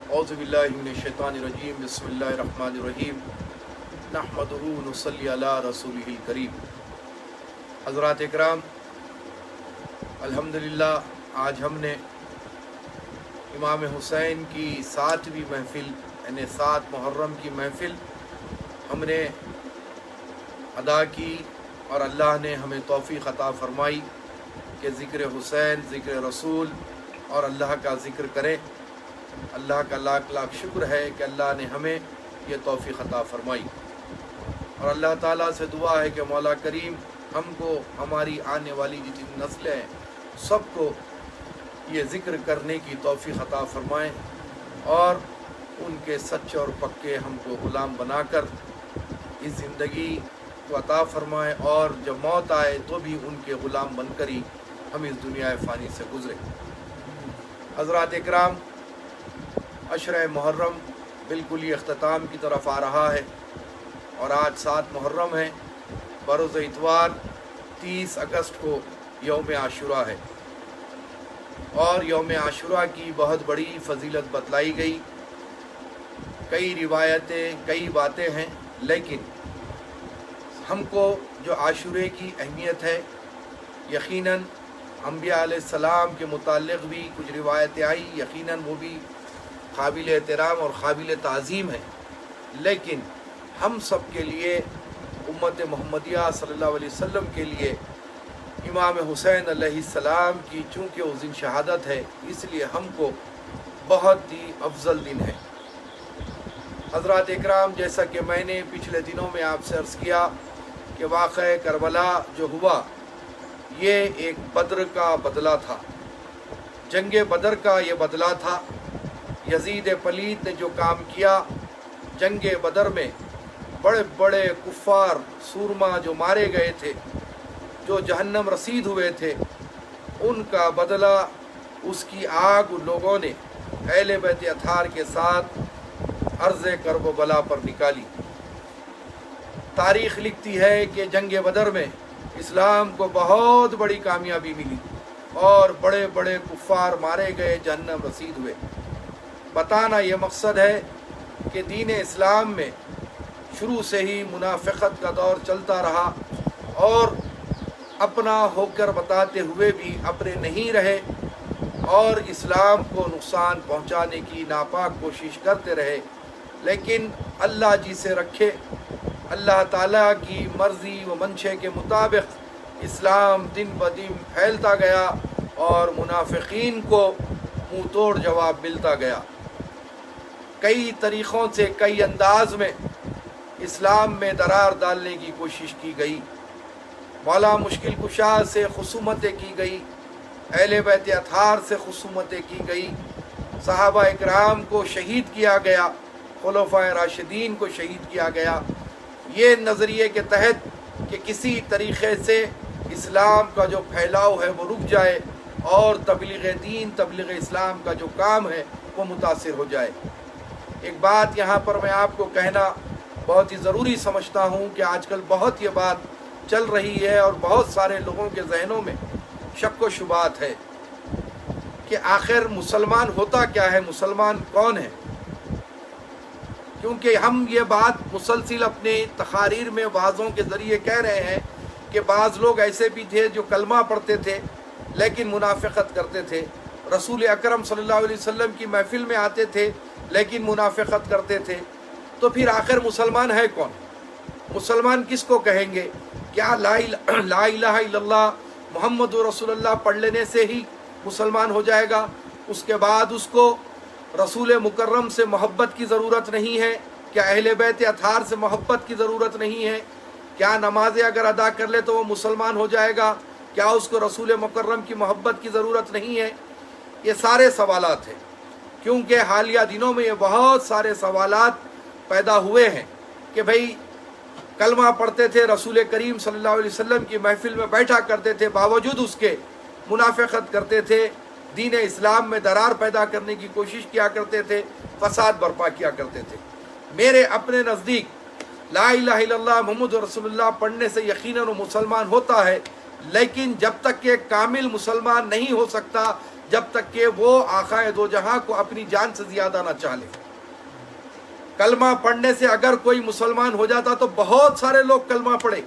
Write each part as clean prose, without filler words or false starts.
औज़ु बिल्लाहि मिनश्शैतानिर्रजीम बिस्मिल्लाहिर्रहमानिर्रहीम नहमदुहु व नुसल्ली अला रसूलिहिल करीम। हज़रात इकराम, अल्हम्दुलिल्लाह आज हमने इमाम हुसैन की 7वीं महफ़िल यानी 7 मुहर्रम की महफ़िल हमने अदा की और अल्लाह ने हमें तौफ़ीक़ अता फ़रमाई कि ज़िक्र हुसैन, ज़िक्र रसूल और अल्लाह का ज़िक्र करें। अल्लाह का लाख लाख शुक्र है कि अल्लाह ने हमें ये तौफ़ीक़ अता फ़रमाई और अल्लाह ताला से दुआ है कि मौला करीम हमको, हमारी आने वाली जितनी नस्लें हैं, सबको ये ज़िक्र करने की तौफ़ीक़ अता फ़रमाएँ और उनके सच्चे और पक्के हमको ग़ुलाम बनाकर इस ज़िंदगी को अता फ़रमाएँ और जब मौत आए तो भी उनके ग़ुलाम बनकर ही हम इस दुनिया फ़ानी से गुज़रे। हज़रात इकराम, अशर मुहर्रम बिल्कुल ही अख्ताम की तरफ आ रहा है और आज 7 मुहर्रम है। बरोज़ इतवार 30 अगस्त को यौम आशुरा है और यौम आशुरा की बहुत बड़ी फ़जीलत बतलाई गई। कई रिवायतें, कई बातें हैं, लेकिन हमको जो आशुरे की अहमियत है, यकीनन अंबिया अलैहिस्सलाम के मुताल्लिक़ भी कुछ रिवायतें आई, यकीनन वो भी काबिल एहतराम और काबिल ताज़ीम है। लेकिन हम सब के लिए, उम्मत मोहम्मदिया सल्लल्लाहु अलैहि वसल्लम के लिए इमाम हुसैन अलैहिस्सलाम की चूँकि उस दिन शहादत है, इसलिए हमको बहुत ही अफजल दिन है। हज़रात इकराम, जैसा कि मैंने पिछले दिनों में आपसे अर्ज़ किया कि वाक़या करबला जो हुआ ये एक बद्र का बदला था, जंग बदर का ये बदला था। यजीद पलीत ने जो काम किया जंग बदर में, बड़े बड़े कुफ़ार सूरमा जो मारे गए थे, जो जहन्नम रसीद हुए थे, उनका बदला उसकी आग उन लोगों ने अहले बैत अतार के साथ अर्ज़ करब बला पर निकाली। तारीख़ लिखती है कि जंग बदर में इस्लाम को बहुत बड़ी कामयाबी मिली और बड़े बड़े कुफ़ार मारे गए, जहन्नम रसीद हुए। बताना ये मकसद है कि दीन इस्लाम में शुरू से ही मुनाफ़िक़त का दौर चलता रहा और अपना होकर बताते हुए भी अपने नहीं रहे और इस्लाम को नुकसान पहुंचाने की नापाक कोशिश करते रहे। लेकिन अल्लाह जी से रखे, अल्लाह ताला की मर्ज़ी व मंशे के मुताबिक इस्लाम दिन ब दिन फैलता गया और मुनाफ़िकीन को मुँह तोड़ जवाब मिलता गया। कई तरीक़ों से, कई अंदाज में इस्लाम में दरार डालने की कोशिश की गई। मौला मुश्किल कुशा से खुसूमतें की गई, अहले बैत अतार से खुसूमतें की गई, सहाबा इकराम को शहीद किया गया, खुलफ़ाए राशिदीन को शहीद किया गया, ये नज़रिए के तहत कि किसी तरीक़े से इस्लाम का जो फैलाव है वो रुक जाए और तबलीग दीन, तबलीग इस्लाम का जो काम है वो मुतासिर हो जाए। एक बात यहाँ पर मैं आपको कहना बहुत ही ज़रूरी समझता हूँ कि आजकल बहुत ये बात चल रही है और बहुत सारे लोगों के जहनों में शक व शुबात है कि आखिर मुसलमान होता क्या है, मुसलमान कौन है। क्योंकि हम ये बात मुसलसिल अपने तकारीर में वाज़ों के ज़रिए कह रहे हैं कि बाज़ लोग ऐसे भी थे जो कलमा पढ़ते थे लेकिन मुनाफ़िक़त करते थे, रसूल अकरम सल्लल्लाहु अलैहि वसल्लम की महफ़िल में आते थे लेकिन मुनाफ़िक़त करते थे। तो फिर आखिर मुसलमान है कौन? मुसलमान किसको कहेंगे? क्या ला इलाहा इल्लल्लाह मुहम्मदुर रसूलुल्लाह पढ़ लेने से ही मुसलमान हो जाएगा? उसके बाद उसको रसूल मुकर्रम से मोहब्बत की ज़रूरत नहीं है? क्या अहले बैत अतार से मोहब्बत की ज़रूरत नहीं है? क्या नमाज़ें अगर अदा कर ले तो वो मुसलमान हो जाएगा? क्या उसको रसूल मुकर्रम की मोहब्बत की ज़रूरत नहीं है? ये सारे सवालात हैं, क्योंकि हालिया दिनों में ये बहुत सारे सवालात पैदा हुए हैं कि भाई कलमा पढ़ते थे, रसूल करीम सल्लल्लाहु अलैहि वसल्लम की महफ़िल में बैठा करते थे, बावजूद उसके मुनाफ़िक़त करते थे, दीन इस्लाम में दरार पैदा करने की कोशिश किया करते थे, फ़साद बर्पा किया करते थे। मेरे अपने नज़दीक ला इलाहा इल्लल्लाह मुहम्मदुर रसूलुल्लाह पढ़ने से यकीनन वो मुसलमान होता है, लेकिन जब तक कि कामिल मुसलमान नहीं हो सकता, जब तक कि वो आकाए दो जहां को अपनी जान से ज़्यादा ना चाह ले। कलमा पढ़ने से अगर कोई मुसलमान हो जाता तो बहुत सारे लोग कलमा पढ़े,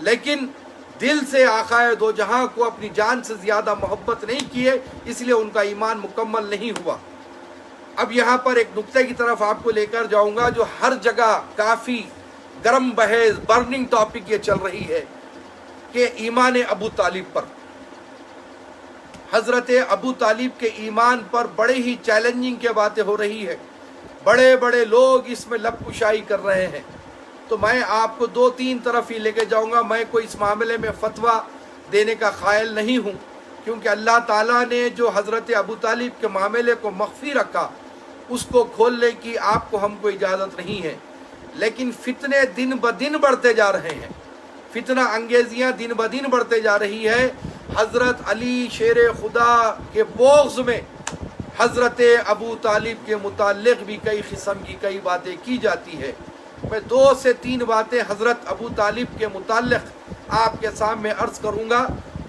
लेकिन दिल से आकाए दो जहां को अपनी जान से ज़्यादा मोहब्बत नहीं किए, इसलिए उनका ईमान मुकम्मल नहीं हुआ। अब यहाँ पर एक नुक्ते की तरफ आपको लेकर जाऊंगा जो हर जगह काफ़ी गर्म बहस, बर्निंग टॉपिक ये चल रही है कि ईमान अबू तालिब पर, हज़रत अबू तालिब के ईमान पर बड़े ही चैलेंजिंग के बातें हो रही है। बड़े बड़े लोग इसमें लबकुशाई कर रहे हैं। तो मैं आपको दो तीन तरफ ही लेके जाऊंगा। मैं कोई इस मामले में फतवा देने का क़ाइल नहीं हूँ, क्योंकि अल्लाह ताला ने जो हज़रत अबू तालिब के मामले को मख्फी रखा उसको खोलने की आपको हमको इजाज़त नहीं है। लेकिन फितने दिन ब दिन बढ़ते जा रहे हैं, फितना अंगेजियाँ दिन ब दिन बढ़ते जा रही है। हज़रत अली शेर खुदा के बोग़्ज़ में हज़रत अबू तालिब के मुताल्लिक़ भी कई किस्म की कई बातें की जाती है। मैं 2 से 3 बातें हज़रत अबू तालिब के मुताल्लिक़ आपके सामने अर्ज़ करूँगा,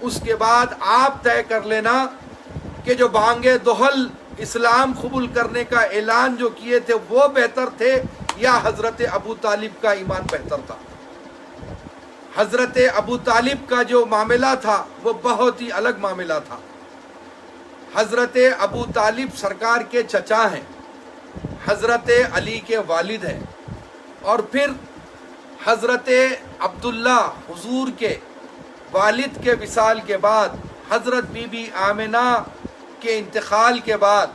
उसके बाद आप तय कर लेना कि जो बांगे दोहल इस्लाम कबूल करने का ऐलान जो किए थे वो बेहतर थे या हज़रत अबू तालिब का ईमान बेहतर था। हज़रत अबू तालिब का जो मामला था वो बहुत ही अलग मामला था। हज़रत अबू तालिब सरकार के चचा हैं, हज़रत अली के वालिद हैं, और फिर हज़रत अब्दुल्ला हुजूर के वालिद के विसाल के बाद हज़रत बीबी आमिना के इंतकाल के बाद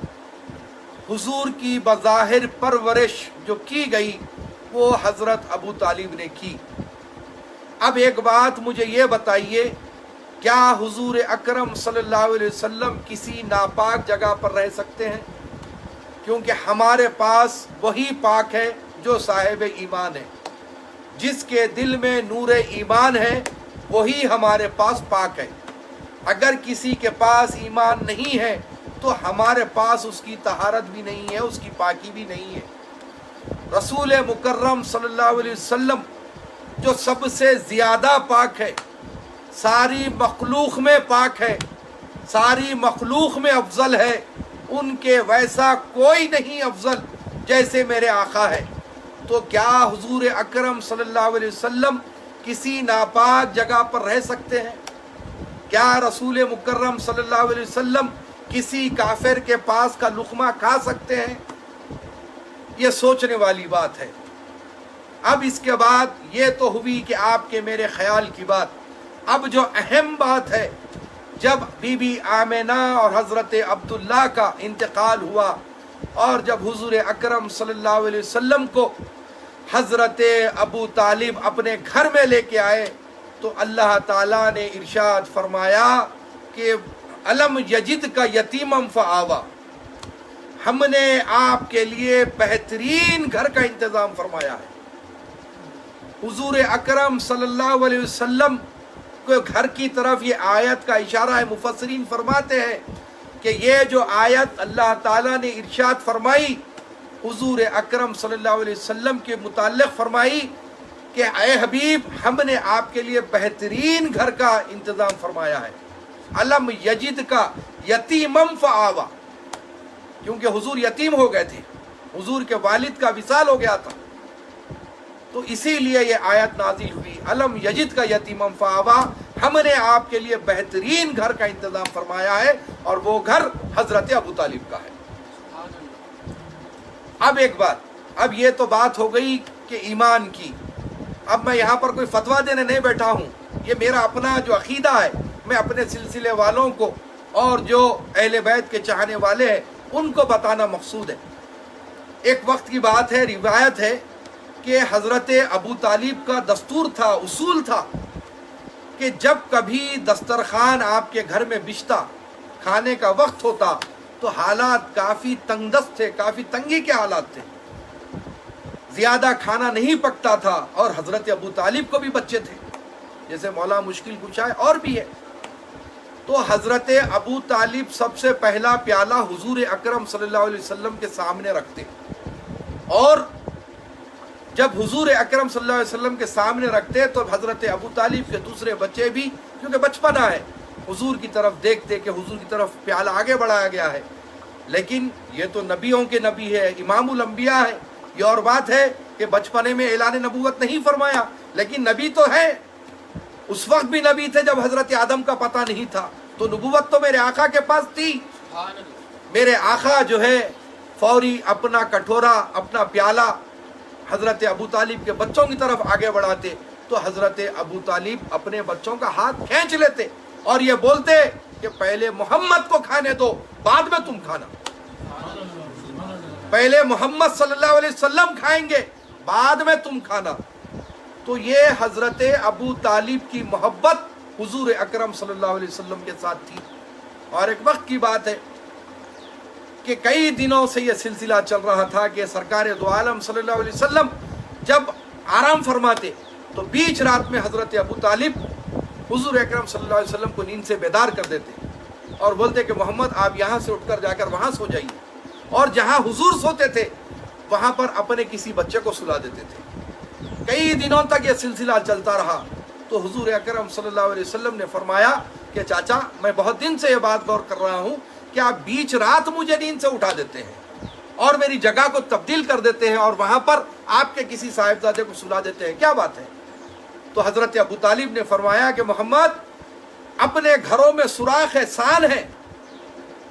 हुजूर की बज़ाहिर परवरिश जो की गई वो हज़रत अबू तालिब ने की। अब एक बात मुझे ये बताइए, क्या हुजूर अकरम सल्लल्लाहु अलैहि वसल्लम किसी नापाक जगह पर रह सकते हैं? क्योंकि हमारे पास वही पाक है जो साहिब ईमान है। जिसके दिल में नूर ईमान है वही हमारे पास पाक है। अगर किसी के पास ईमान नहीं है तो हमारे पास उसकी तहारत भी नहीं है, उसकी पाकी भी नहीं है। रसूल मुकर्रम सल्लल्लाहु अलैहि वसल्लम जो सबसे ज़्यादा पाक है, सारी मखलूक में पाक है, सारी मखलूक में अफजल है, उनके वैसा कोई नहीं अफजल जैसे मेरे आका है। तो क्या हुजूर अकरम सल्लल्लाहु अलैहि वसल्लम किसी नापाक जगह पर रह सकते हैं? क्या रसूल मुकर्रम सल्लल्लाहु अलैहि वसल्लम किसी काफिर के पास का लुक़मा खा सकते हैं? ये सोचने वाली बात है। अब इसके बाद ये तो हुई कि आपके मेरे ख्याल की बात। अब जो अहम बात है, जब बीबी आमिना और हज़रत अब्दुल्ला का इंतकाल हुआ और जब हुजूर अकरम सल्लल्लाहु अलैहि वसल्लम को हज़रत अबू तालिब अपने घर में लेके आए तो अल्लाह ताला ने इरशाद फरमाया कि अलम यजिद का यतीमम फ़आवा, हमने आपके लिए बेहतरीन घर का इंतज़ाम फरमाया है। हुजूर अकरम सल्लल्लाहु अलैहि वसल्लम को घर की तरफ ये आयत का इशारा है। मुफस्सिरीन फरमाते हैं कि ये जो आयत अल्लाह ताला ने इरशाद फरमाई हुजूर अकरम सल्लल्लाहु अलैहि वसल्लम के मुताल्लिक़ फरमाई कि ए हबीब, हमने आपके लिए बेहतरीन घर का इंतज़ाम फरमाया है। अलम यजिद का यतीमम फ़आवा, क्योंकि हुजूर यतीम हो गए थे, हुजूर के वालिद का विसाल हो गया था, तो इसीलिए ये आयत नाजिल हुई। अलम यजिद का यतीमम फ़आवा, हमने आपके लिए बेहतरीन घर का इंतज़ाम फरमाया है, और वो घर हज़रत अबू तालिब का है। अब एक बात, अब ये तो बात हो गई कि ईमान की। अब मैं यहाँ पर कोई फतवा देने नहीं बैठा हूँ, ये मेरा अपना जो अकीदा है, मैं अपने सिलसिले वालों को और जो अहले बैत के चाहने वाले हैं उनको बताना मकसूद है। एक वक्त की बात है, रिवायत है कि हज़रत अबू तालिब का दस्तूर था, उसूल था कि जब कभी दस्तरखान आपके घर में बिछता, खाने का वक्त होता, तो हालात काफ़ी तंगदस्त थे, काफ़ी तंगी के हालात थे, ज़्यादा खाना नहीं पकता था, और हज़रत अबू तालिब को भी बच्चे थे, जैसे मौला मुश्किल कुशा है और भी है। तो हज़रत अबू तालिब सबसे पहला प्याला हुजूर अकरम सल्लल्लाहु अलैहि वसल्लम के सामने रखते, और जब हुजूर अकरम सल्लल्लाहु अलैहि वसल्लम के सामने रखते तो हज़रत अबू तालिब के दूसरे बच्चे भी, क्योंकि बचपना है, हुजूर की तरफ देखते कि हुजूर की तरफ प्याला आगे बढ़ाया गया है, लेकिन ये तो नबियों के नबी है, इमामुल अंबिया है। ये और बात है कि बचपने में ऐलान नबूवत नहीं फरमाया, लेकिन नबी तो है। उस वक्त भी नबी थे जब हजरत आदम का पता नहीं था, तो नबूवत तो मेरे आका के पास थी। मेरे आका जो है फौरी अपना कटोरा, अपना प्याला हजरत अबू तालिब के बच्चों की तरफ आगे बढ़ाते, तो हजरत अबू तालिब अपने बच्चों का हाथ खींच लेते और ये बोलते कि पहले मोहम्मद को खाने दो, बाद में तुम खाना। पहले मोहम्मद सल्लल्लाहु अलैहि वसल्लम खाएंगे, बाद में तुम खाना। तो ये हजरत अबू तालिब की मोहब्बत हुजूर अकरम सल्लल्लाहु अलैहि वसल्लम के साथ थी। और एक वक्त की बात है कि कई दिनों से यह सिलसिला चल रहा था कि सरकार दो आलम सल्लल्लाहु अलैहि वसल्लम जब आराम फरमाते तो बीच रात में हजरत अबू तालिब हुजूर अकरम सल्लल्लाहु अलैहि वसल्लम को नींद से बेदार कर देते और बोलते कि मोहम्मद आप यहाँ से उठकर जाकर वहाँ सो जाइए, और जहाँ हुजूर सोते थे वहाँ पर अपने किसी बच्चे को सुला देते थे। कई दिनों तक यह सिलसिला चलता रहा। तो हुजूर अकरम सल्लल्लाहु अलैहि वसल्लम ने फरमाया कि चाचा, मैं बहुत दिन से ये बात गौर कर रहा हूँ कि आप बीच रात मुझे नींद से उठा देते हैं और मेरी जगह को तब्दील कर देते हैं और वहाँ पर आपके किसी साहिबजादे को सुला देते हैं, क्या बात है? तो हजरत अबू तालिब ने फरमाया कि मोहम्मद, अपने घरों में सुराख एहसान है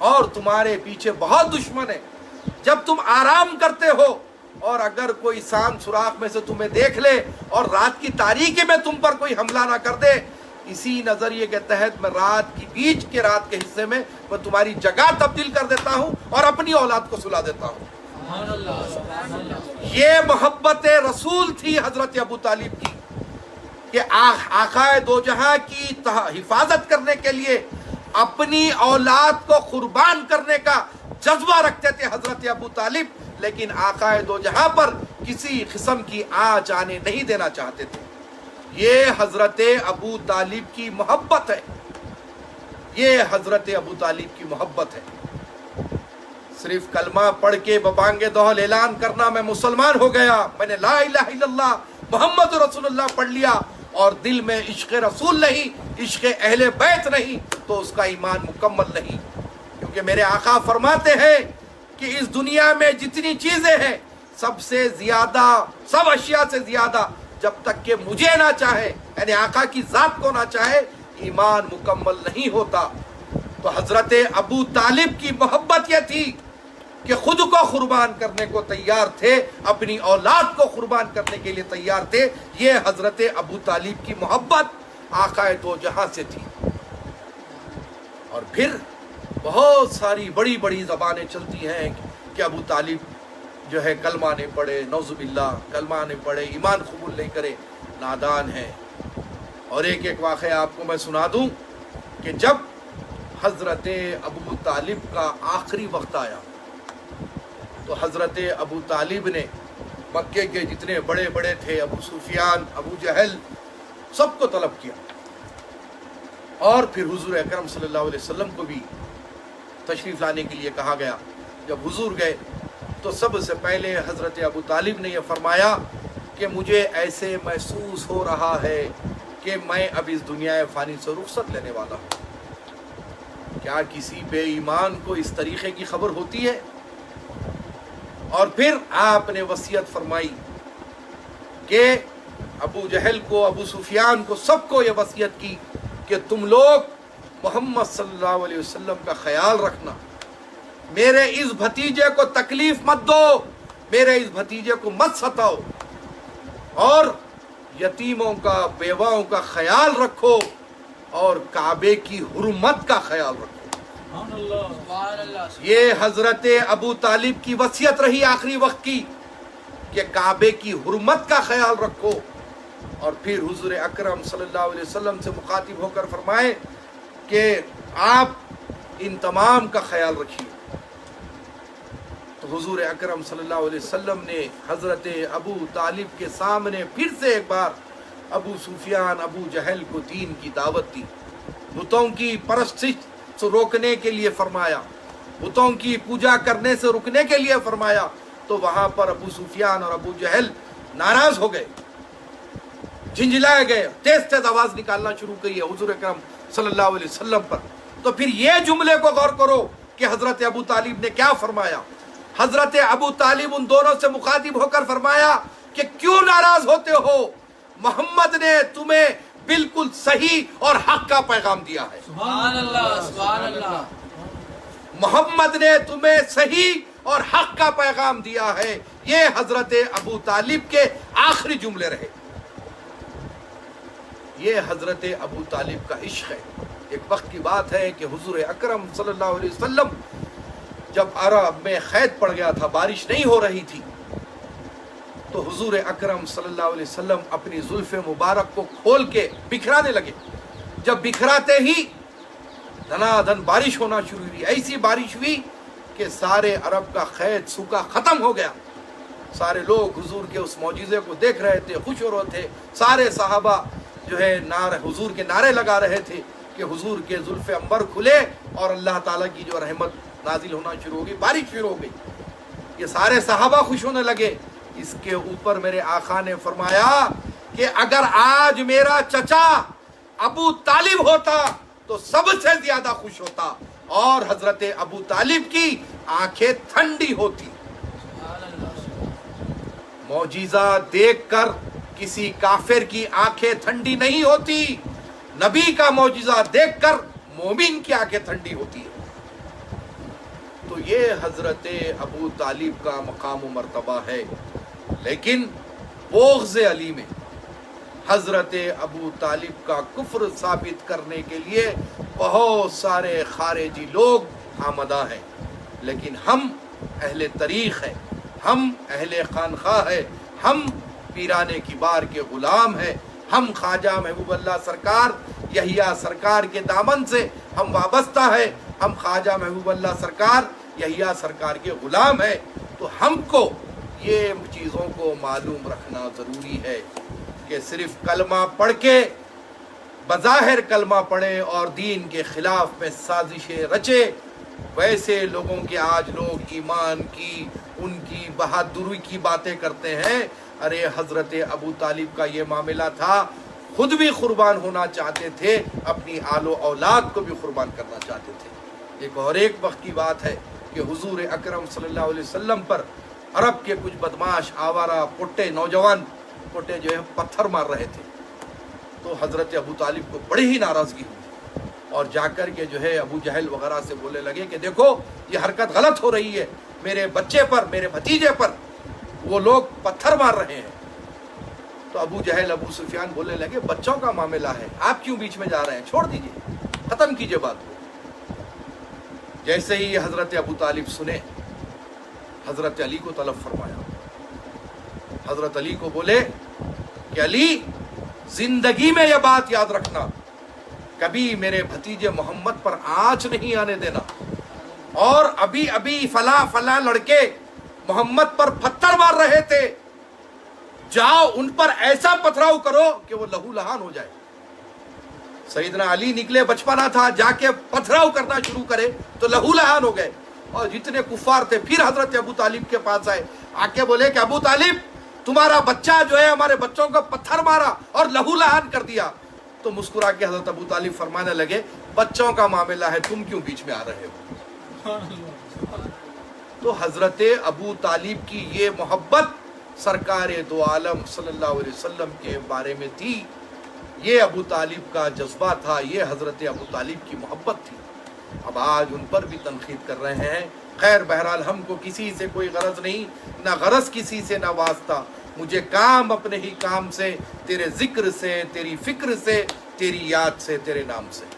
और तुम्हारे पीछे बहुत दुश्मन है। जब तुम आराम करते हो और अगर कोई शान सुराख में से तुम्हें देख ले और रात की तारीकी में तुम पर कोई हमला ना कर दे, इसी नजरिए के तहत मैं रात के हिस्से में मैं तुम्हारी जगह तब्दील कर देता हूं और अपनी औलाद को सुला देता हूं। ये मोहब्बत रसूल थी हजरत अबू तालिब की कि आकाए दो जहां की हिफाजत करने के लिए अपनी औलाद को कुर्बान करने का जज्बा रखते थे हजरत अबू तालिब, लेकिन आकाए दो जहां पर किसी किस्म की आंच आने नहीं देना चाहते थे। ये हजरत अबू तालिब की मोहब्बत है, ये हजरत अबू तालिब की मोहब्बत है। सिर्फ कलमा पढ़ के बबांगे दोहल ऐलान करना मैं मुसलमान हो गया, मैंने ला इलाहा इल्लल्लाह मोहम्मद रसूलुल्लाह पढ़ लिया और दिल में इश्क रसूल नहीं, इश्क अहले बैत नहीं, तो उसका ईमान मुकम्मल नहीं। क्योंकि मेरे आका फरमाते हैं कि इस दुनिया में जितनी चीजें हैं सबसे ज्यादा, सब अशिया से ज्यादा, जब तक कि मुझे ना चाहे, यानी आका की जात को ना चाहे, ईमान मुकम्मल नहीं होता। तो हजरत अबू तालिब की मोहब्बत यह थी कि खुद को कुर्बान करने को तैयार थे, अपनी औलाद को कुर्बान करने के लिए तैयार थे। ये हजरत अबू तालिब की मोहब्बत आकाए दो जहां से थी। और फिर बहुत सारी बड़ी बड़ी ज़बानें चलती हैं कि अबू तालिब जो है कलमा नहीं पढ़े, नौजुबिल्लाह कलमा नहीं पढ़े, ईमान कबूल नहीं करे, नादान है। और एक एक वाक़या आपको मैं सुना दूं कि जब हज़रत अबू तालिब का आखिरी वक्त आया तो हज़रत अबू तालिब ने मक्के के जितने बड़े बड़े थे, अबू सुफियान, अबू जहल, सबको तलब किया और फिर हुजूर अकरम सल्लल्लाहु अलैहि वसल्लम को भी तशरीफ़ लाने के लिए कहा गया। जब हुजूर गए तो सबसे पहले हज़रत अबू तालिब ने यह फरमाया कि मुझे ऐसे महसूस हो रहा है कि मैं अब इस दुनिया फ़ानी से रुखसत लेने वाला हूँ। क्या किसी बेईमान को इस तरीक़े की खबर होती है? और फिर आपने वसीयत फरमाई कि अबू जहल को, अबू सुफियान को, सबको ये वसीयत की कि तुम लोग मोहम्मद सल्लल्लाहु अलैहि वसल्लम का ख्याल रखना, मेरे इस भतीजे को तकलीफ मत दो, मेरे इस भतीजे को मत सताओ, और यतीमों का, बेवाओं का ख्याल रखो और काबे की हुर्मत का ख्याल रखो। ये हजरत अबू तालिब की वसीयत रही आखिरी वक्त की कि काबे की हुर्मत का ख्याल रखो। और फिर हुजूर अकरम सल्लल्लाहु अलैहि वसल्लम से मुखातिब होकर फरमाए कि आप इन तमाम का ख्याल रखिए। तो हुजूर अकरम सल्लल्लाहु अलैहि वसल्लम ने हज़रत अबू तालिब के सामने फिर से एक बार अबू सुफियान, अबू जहल को दीन की दावत दी, बुतों की परस्तिश से रोकने के लिए फरमाया, बुतों की पूजा करने से रुकने के लिए फरमाया। तो वहाँ पर अबू सुफियान और अबू जहल नाराज हो गए, झिंझलाए गए, तेज तेज आवाज़ निकालना शुरू की है। हुजूर अकरम सल्लल्लाहु अलैहि वसल्लम पर। तो फिर ये जुमले को गौर करो कि हजरत अबू तालिब ने क्या फरमाया। हजरत अबू तालिब उन दोनों से मुखातिब होकर फरमाया कि क्यों नाराज होते हो, मोहम्मद ने तुम्हें बिल्कुल सही और हक का पैगाम दिया है। सुभान अल्लाह, सुभान अल्लाह। मोहम्मद ने तुम्हें सही और हक का पैगाम दिया है। ये हजरत अबू तालिब के आखिरी जुमले रहे। ये हजरत अबू तालिब का इश्क है। एक वक्त की बात है कि हुजूर अकरम सल्लल्लाहु अलैहि वसल्लम जब अरब में खैत पड़ गया था, बारिश नहीं हो रही थी, तो हुजूर अकरम सल्लल्लाहु अलैहि वसल्लम अपनी जुल्फ़े मुबारक को खोल के बिखराने लगे। जब बिखराते ही धनाधन बारिश होना शुरू हुई। ऐसी बारिश हुई कि सारे अरब का खैत सूखा खत्म हो गया। सारे लोग हुजूर के उस मौजिज़े को देख रहे थे, खुश हो रहे थे। सारे सहाबा जो है नारे हुजूर के नारे लगा रहे थे कि हुजूर के जुल्फ़े अंबर खुले और अल्लाह ताला की जो रहमत नाजिल होना शुरू हो गई, बारिश शुरू हो गई। ये सारे सहाबा खुश होने लगे। इसके ऊपर मेरे आका ने फरमाया कि अगर आज मेरा चचा अबू तालिब होता तो सबसे ज्यादा खुश होता, और हजरत अबू तालिब की आंखें ठंडी होती। मौजिजा देखकर किसी काफिर की आंखें ठंडी नहीं होती, नबी का मौजिजा देखकर मोमिन की आंखें ठंडी होती है। तो ये हजरत अबू तालिब का मकाम व मर्तबा है। लेकिन बोग़्ज़ अली में हजरत अबू तालिब का कुफ्र साबित करने के लिए बहुत सारे खारिजी लोग आमदा हैं। लेकिन हम अहले तरीक़ हैं, हम अहले खानखा है, हम पीराने किबार के ग़ुलाम हैं, हम ख्वाजा महबूब अल्लाह सरकार यहिया सरकार के दामन से हम वाबस्ता है, हम ख्वाजा महबूब अल्लाह सरकार यहिया सरकार के ग़ुलाम है। तो हमको ये चीज़ों को मालूम रखना ज़रूरी है कि सिर्फ कलमा पढ़ के बज़ाहिर कलमा पढ़े और दीन के ख़िलाफ़ में साजिशें रचे, वैसे लोगों के आज लोग ईमान की, उनकी बहादुरी की बातें करते हैं। अरे हज़रत अबू तालिब का ये मामला था, खुद भी कुर्बान होना चाहते थे, अपनी आलो औलाद को भी कुर्बान करना चाहते थे। एक और एक वक्त की बात है कि हुजूर अकरम सल्लल्लाहु अलैहि वसल्लम पर अरब के कुछ बदमाश आवारा पुट्टे नौजवान पुट्टे जो है पत्थर मार रहे थे। तो हज़रत अबू तालिब को बड़ी ही नाराज़गी हुई और जाकर के जो है अबू जहल वगैरह से बोलने लगे कि देखो ये हरकत गलत हो रही है, मेरे बच्चे पर, मेरे भतीजे पर वो लोग पत्थर मार रहे हैं। तो अबू जहल अबू सुफियान बोलने लगे बच्चों का मामला है, आप क्यों बीच में जा रहे हैं, छोड़ दीजिए, ख़त्म कीजिए बात को। जैसे ही हज़रत अबू तालिब सुने, हज़रत अली को तलब फरमाया। हज़रत अली को बोले कि अली, ज़िंदगी में यह बात याद रखना, कभी मेरे भतीजे मोहम्मद पर आँच नहीं आने देना, और अभी अभी फला फला लड़के मोहम्मद पर पत्थर मार रहे थे, जाओ उन पर ऐसा पथराव करो कि वो लहू लहान हो जाए। सईदना अली निकले, बचपना था, जाके पथराव करना शुरू करे तो लहू लहान हो गए। और जितने कुफार थे फिर हजरत अबू तालिब के पास आए, आके बोले कि अबू तालिब, तुम्हारा बच्चा जो है हमारे बच्चों को पत्थर मारा और लहू लहान कर दिया। तो मुस्कुरा के हजरत अबू तालिब फरमाने लगे बच्चों का मामला है, तुम क्यों बीच में आ रहे हो। तो हजरत अबू तालिब की ये मोहब्बत सरकार दो आलम सल्लल्लाहु अलैहि वसल्लम के बारे में थी। ये अबू तालिब का जज्बा था, ये हजरत अबू तालिब की मोहब्बत थी। अब आज उन पर भी तनकीद कर रहे हैं। खैर बहरहाल हमको किसी से कोई गरज नहीं, ना गरज किसी से ना वास्ता, मुझे काम अपने ही काम से, तेरे जिक्र से, तेरी फिक्र से, तेरी याद से, तेरे नाम से।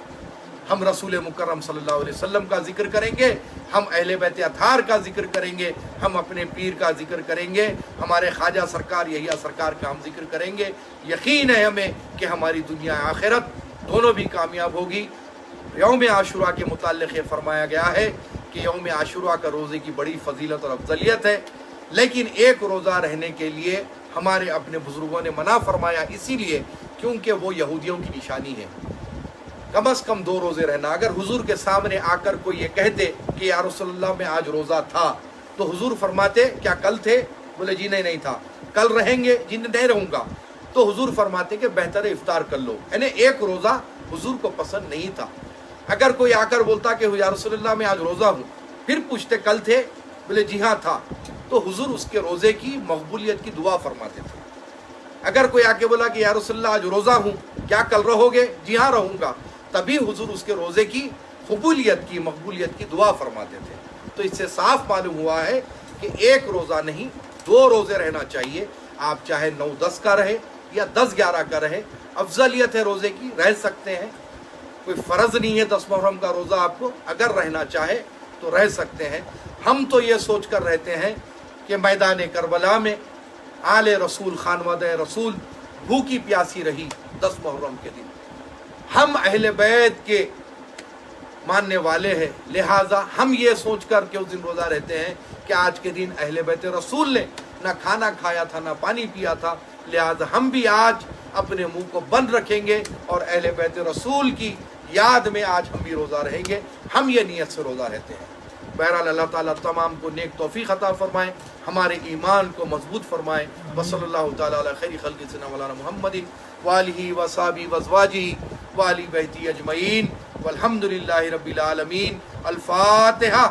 हम रसूल मुकर्रम सल्लल्लाहु अलैहि वसल्लम का जिक्र करेंगे, हम अहले बैत अतार का जिक्र करेंगे, हम अपने पीर का जिक्र करेंगे, हमारे ख्वाजा सरकार यहिया सरकार का हम जिक्र करेंगे। यकीन है हमें कि हमारी दुनिया आखिरत दोनों भी कामयाब होगी। यौम आशुरा के मुताल्लिक़ ये फरमाया गया है कि यौम आशुरा का रोज़े की बड़ी फजीलत और अफजलियत है, लेकिन एक रोज़ा रहने के लिए हमारे अपने बुज़ुर्गों ने मना फरमाया, इसीलिए क्योंकि वो यहूदियों की निशानी है। कम अज़ कम 2 रोज़े रहना। अगर हुजूर के सामने आकर कोई ये कहते कि या रसूलल्लाह में आज रोज़ा था, तो हुजूर फरमाते क्या कल थे? बोले जी नहीं था। कल रहेंगे? जी नहीं रहूँगा। तो हुजूर फरमाते कि बेहतर है इफ्तार कर लो, यानी एक रोज़ा हुजूर को पसंद नहीं था। अगर कोई आकर बोलता कि या रसूलल्लाह मैं आज रोज़ा हूँ, फिर पूछते कल थे, बोले जी हाँ था, तो हुजूर उसके रोज़े की मकबूलियत की दुआ फरमाते थे। अगर कोई आके बोला कि या रसूलल्लाह आज रोज़ा हूँ, क्या कल रहोगे? जी हाँ रहूँगा, तभी हुजूर उसके रोज़े की कबूलियत की मकबूलियत की दुआ फरमाते थे। तो इससे साफ मालूम हुआ है कि एक रोज़ा नहीं, 2 रोज़े रहना चाहिए। आप चाहे 9-10 का रहे या 10-11 का रहे, अफजलियत है रोज़े की, रह सकते हैं। कोई फ़र्ज़ नहीं है 10 मुहर्रम का रोज़ा आपको, अगर रहना चाहे तो रह सकते हैं। हम तो ये सोच कर रहते हैं कि मैदान करबला में आले रसूल खानवादे रसूल भूखी प्यासी रही 10 मुहर्रम के दिन। हम अहले बैत के मानने वाले हैं, लिहाजा हम ये सोच कर के उस दिन रोज़ा रहते हैं कि आज के दिन अहले बैत रसूल ने ना खाना खाया था ना पानी पिया था, लिहाजा हम भी आज अपने मुंह को बंद रखेंगे और अहले बैत रसूल की याद में आज हम भी रोज़ा रहेंगे। हम ये नीयत से रोज़ा रहते हैं। बहरहाल अल्लाह ताला तमाम को नेक तौफीक अता फरमाएँ, हमारे ईमान को मजबूत फरमाएँ। वसल्लल्लाहु ताला अला खैरि खल्क़ि सय्यिदिना मौलाना मुहम्मदिन व आलिहि व असहाबिही व अज़वाजिही व अहली बैतिही अजमईन वल्हम्दुलिल्लाहि रब्बिल आलमीन। अल फातिहा।